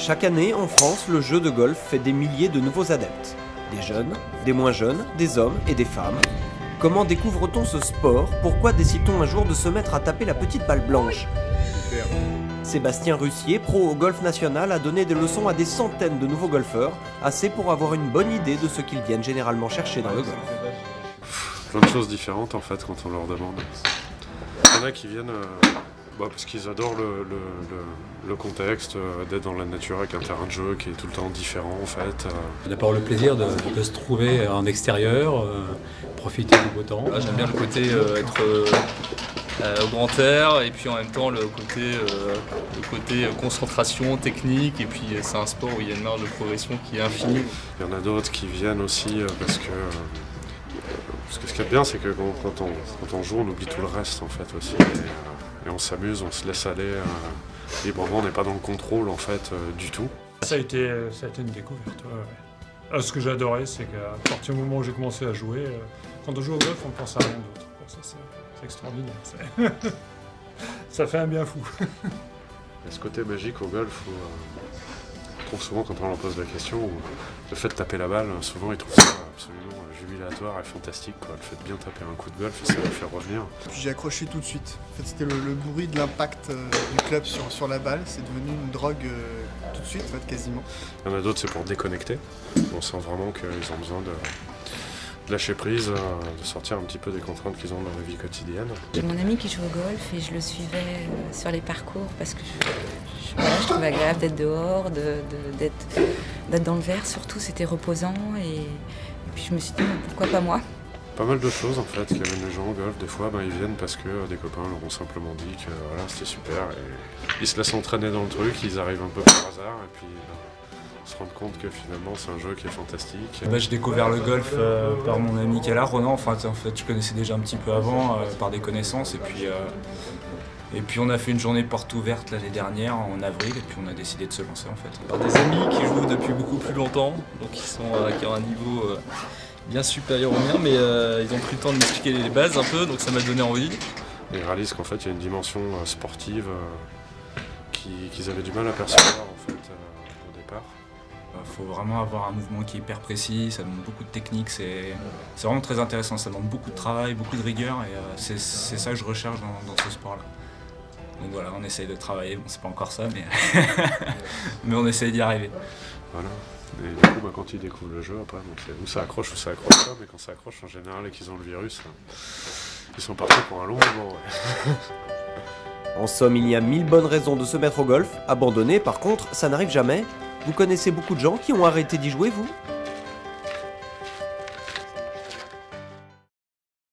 Chaque année, en France, le jeu de golf fait des milliers de nouveaux adeptes. Des jeunes, des moins jeunes, des hommes et des femmes. Comment découvre-t-on ce sport? Pourquoi décide-t-on un jour de se mettre à taper la petite balle blanche? Sébastien Russier, pro au golf national, a donné des leçons à des centaines de nouveaux golfeurs, assez pour avoir une bonne idée de ce qu'ils viennent généralement chercher dans le golf. Plein de choses différentes en fait quand on leur demande. Il y en a qui viennent parce qu'ils adorent le contexte, d'être dans la nature avec un terrain de jeu qui est tout le temps différent en fait. D'abord le plaisir de se trouver en extérieur, profiter du beau temps. J'aime bien le côté être au grand air et puis en même temps le côté concentration, technique, et puis c'est un sport où il y a une marge de progression qui est infinie. Il y en a d'autres qui viennent aussi parce que ce qui est bien, c'est que quand on joue, on oublie tout le reste en fait aussi. Et on s'amuse, on se laisse aller librement, on n'est pas dans le contrôle en fait du tout. Ça a été une découverte. Ouais. Ce que j'ai adoré, c'est qu'à partir du moment où j'ai commencé à jouer, quand on joue au golf, on ne pense à rien d'autre. Ça, c'est extraordinaire. Ça fait un bien fou. Il y a ce côté magique au golf où on trouve souvent quand on leur pose la question, où le fait de taper la balle, souvent ils trouvent ça absolument jubilatoire et fantastique, quoi. Le fait de bien taper un coup de golf, ça va le faire revenir. Puis j'ai accroché tout de suite. En fait, c'était le bruit de l'impact du club sur la balle. C'est devenu une drogue tout de suite, en fait, quasiment. Il y en a d'autres, c'est pour déconnecter. On sent vraiment qu'ils ont besoin de lâcher prise, de sortir un petit peu des contraintes qu'ils ont dans la vie quotidienne. J'ai mon ami qui joue au golf et je le suivais sur les parcours parce que je trouvais agréable d'être dehors, d'être dans le vert. Surtout, c'était reposant et puis je me suis dit pourquoi pas moi. Pas mal de choses en fait qui amènent les gens au golf. Des fois ils viennent parce que des copains leur ont simplement dit que voilà, c'était super et ils se laissent entraîner dans le truc, ils arrivent un peu par hasard et puis se rendent compte que finalement c'est un jeu qui est fantastique. J'ai découvert le golf par mon ami qui est là, Ronan. En fait, je connaissais déjà un petit peu avant par des connaissances et puis on a fait une journée porte ouverte l'année dernière en avril et puis on a décidé de se lancer en fait. Par des amis qui jouent depuis beaucoup plus longtemps, donc qui ont un niveau bien supérieur au mien, mais ils ont pris le temps de m'expliquer les bases un peu, donc ça m'a donné envie. Et ils réalisent qu'en fait il y a une dimension sportive qu'ils avaient du mal à percevoir en fait au départ. Il faut vraiment avoir un mouvement qui est hyper précis, ça demande beaucoup de technique, c'est vraiment très intéressant, ça demande beaucoup de travail, beaucoup de rigueur et c'est ça que je recherche dans ce sport-là. Donc voilà, on essaye de travailler, bon c'est pas encore ça, mais, mais on essaye d'y arriver. Voilà. Et du coup, quand ils découvrent le jeu, après, où ça accroche ou ça accroche pas, mais quand ça accroche en général et qu'ils ont le virus, ils sont partis pour un long moment. Ouais. En somme, il y a 1000 bonnes raisons de se mettre au golf. Abandonner, par contre, ça n'arrive jamais. Vous connaissez beaucoup de gens qui ont arrêté d'y jouer, vous?